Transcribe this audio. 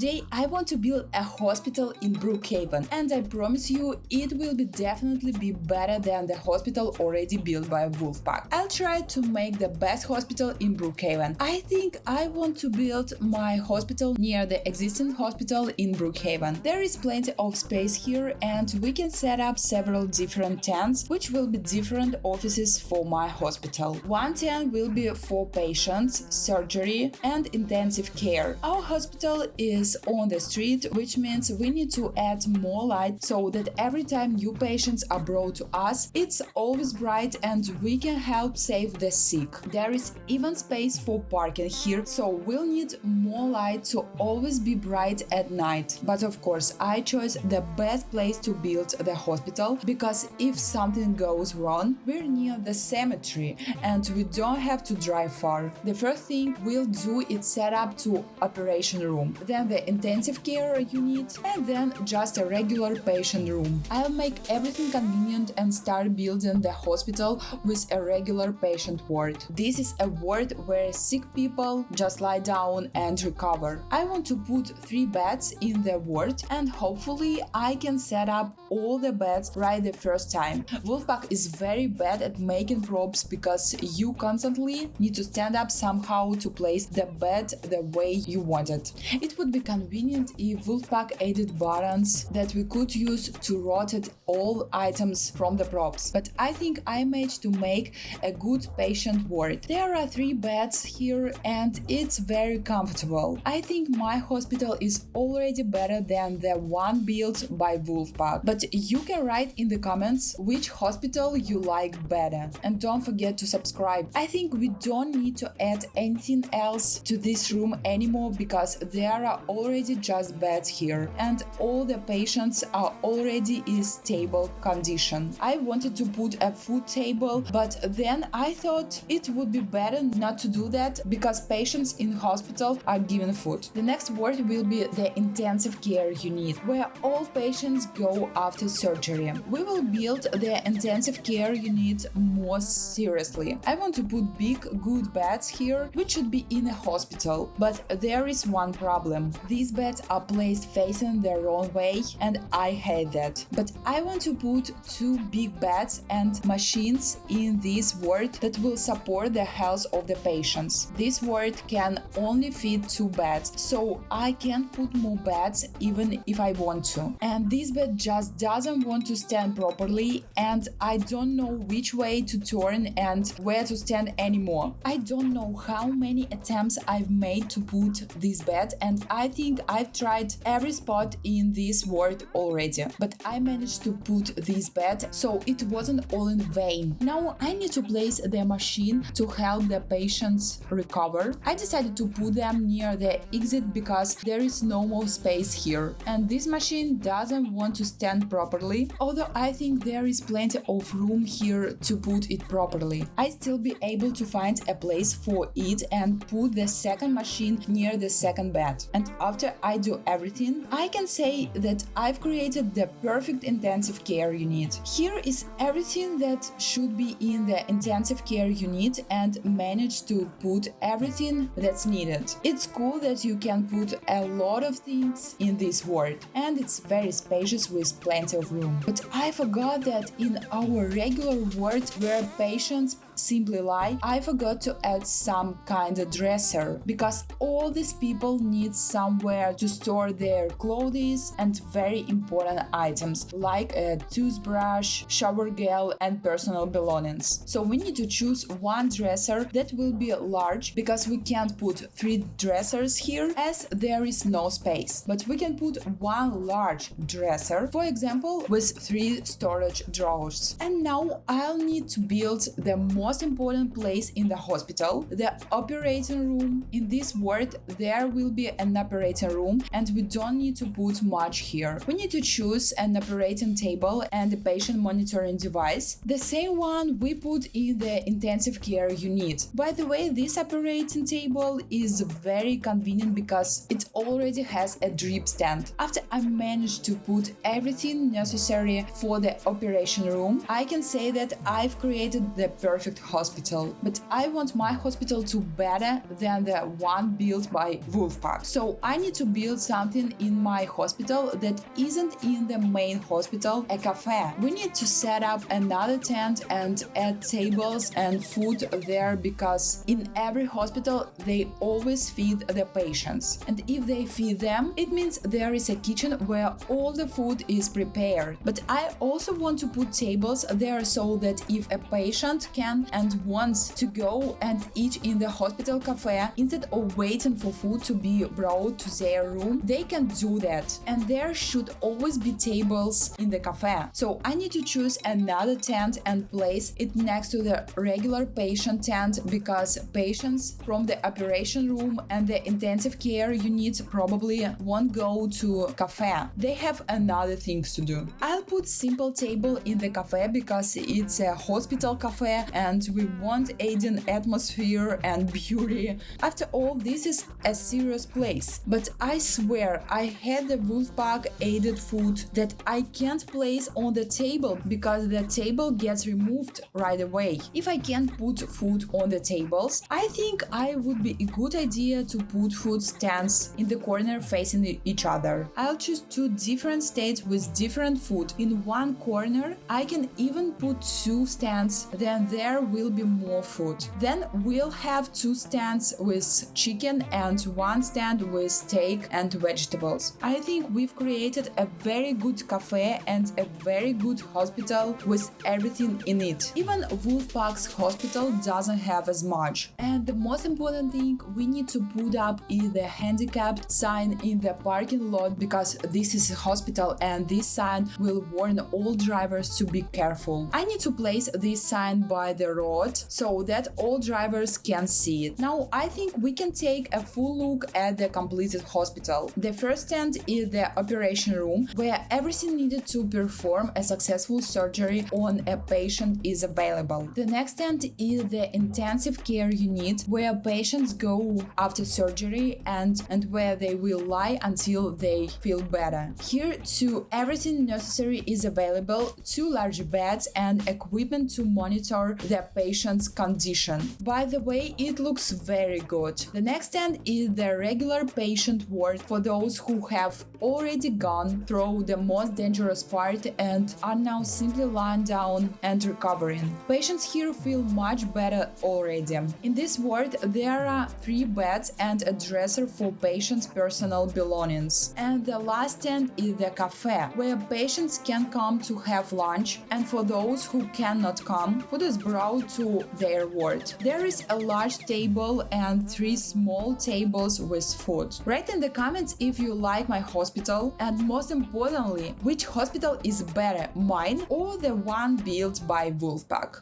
Today I want to build a hospital in Brookhaven, and I promise you it will definitely be better than the hospital already built by Wolfpaq. I'll try to make the best hospital in Brookhaven. I think I want to build my hospital near the existing hospital in Brookhaven. There is plenty of space here and we can set up several different tents, which will be different offices for my hospital. One tent will be for patients, surgery and intensive care. Our hospital is on the street, which means we need to add more light so that every time new patients are brought to us, it's always bright and we can help save the sick. There is even space for parking here, so we'll need more light to always be bright at night. But of course, I chose the best place to build the hospital because if something goes wrong, we're near the cemetery and we don't have to drive far. The first thing we'll do is set up to operation room, then the intensive care unit, and then just a regular patient room. I'll make everything convenient and start building the hospital with a regular patient ward. This is a ward where sick people just lie down and recover. I want to put 3 beds in the ward and hopefully I can set up all the beds right the first time. Wolfpaq is very bad at making props because you constantly need to stand up somehow to place the bed the way you want it. It would be convenient if Wolfpaq added buttons that we could use to rotate all items from the props, but I think I managed to make a good patient ward. There are 3 beds here and it's very comfortable. I think my hospital is already better than the one built by Wolfpaq, but you can write in the comments which hospital you like better. And don't forget to subscribe. I think we don't need to add anything else to this room anymore because there are already just beds here and all the patients are already in stable condition. I wanted to put a food table, but then I thought it would be better not to do that because patients in hospital are given food. The next ward will be the intensive care unit, where all patients go after surgery. We will build the intensive care unit more seriously. I want to put big, good beds here, which should be in a hospital, but there is one problem. These beds are placed facing the wrong way and I hate that. But I want to put 2 big beds and machines in this ward that will support the health of the patients. This ward can only fit 2 beds, so I can't put more beds even if I want to. And this bed just doesn't want to stand properly and I don't know which way to turn and where to stand anymore. I don't know how many attempts I've made to put this bed and I think I've tried every spot in this ward already, but I managed to put this bed, so it wasn't all in vain. Now I need to place the machine to help the patients recover. I decided to put them near the exit because there is no more space here and this machine doesn't want to stand properly, although I think there is plenty of room here to put it properly. I still be able to find a place for it and put the second machine near the second bed. And after I do everything, I can say that I've created the perfect intensive care unit. Here is everything that should be in the intensive care unit and managed to put everything that's needed. It's cool that you can put a lot of things in this ward and it's very spacious with plenty of room. But I forgot that in our regular ward where patients simply lie, I forgot to add some kind of dresser because all these people need somewhere to store their clothes and very important items like a toothbrush, shower gel and personal belongings. So we need to choose one dresser that will be large because we can't put 3 dressers here as there is no space. But we can put one large dresser, for example, with 3 storage drawers. And now I'll need to build the most important place in the hospital, the operating room. In this ward there will be an operating room and we don't need to put much here. We need to choose an operating table and a patient monitoring device, the same one we put in the intensive care unit. By the way, this operating table is very convenient because it already has a drip stand. After I managed to put everything necessary for the operation room, I can say that I've created the perfect perfect hospital, but I want my hospital to better than the one built by Wolfpaq. So I need to build something in my hospital that isn't in the main hospital, a cafe. We need to set up another tent and add tables and food there, because in every hospital they always feed the patients. And if they feed them, it means there is a kitchen where all the food is prepared. But I also want to put tables there so that if a patient can and wants to go and eat in the hospital cafe, instead of waiting for food to be brought to their room, they can do that. And there should always be tables in the cafe. So I need to choose another tent and place it next to the regular patient tent, because patients from the operation room and the intensive care unit probably won't go to cafe. They have another things to do. I'll put simple table in the cafe because it's a hospital cafe and we want adding atmosphere and beauty. After all, this is a serious place. But I swear I had the Wolfpaq added food that I can't place on the table because the table gets removed right away. If I can't put food on the tables, I think I would be a good idea to put food stands in the corner facing each other. I'll choose 2 different states with different food. In one corner, I can even put 2 stands, then there will be more food. Then we'll have 2 stands with chicken and 1 stand with steak and vegetables. I think we've created a very good cafe and a very good hospital with everything in it. Even Wolfpaq's hospital doesn't have as much. And the most important thing we need to put up is the handicapped sign in the parking lot, because this is a hospital and this sign will warn all drivers to be careful. I need to place this sign by the road so that all drivers can see it. Now I think we can take a full look at the completed hospital. The first tent is the operation room, where everything needed to perform a successful surgery on a patient is available. The next tent is the intensive care unit, where patients go after surgery and where they will lie until they feel better. Here too, everything necessary is available, 2 large beds and equipment to monitor the patient's condition. By the way, it looks very good. The next tent is the regular patient ward for those who have already gone through the most dangerous part and are now simply lying down and recovering. Patients here feel much better already. In this ward, there are 3 beds and a dresser for patients' personal belongings. And the last tent is the cafe, where patients can come to have lunch, and for those who cannot come, food is brought to their ward. There is a large table and 3 small tables with food. Write in the comments if you like my hospital, and most importantly, which hospital is better, mine or the one built by Wolfpaq.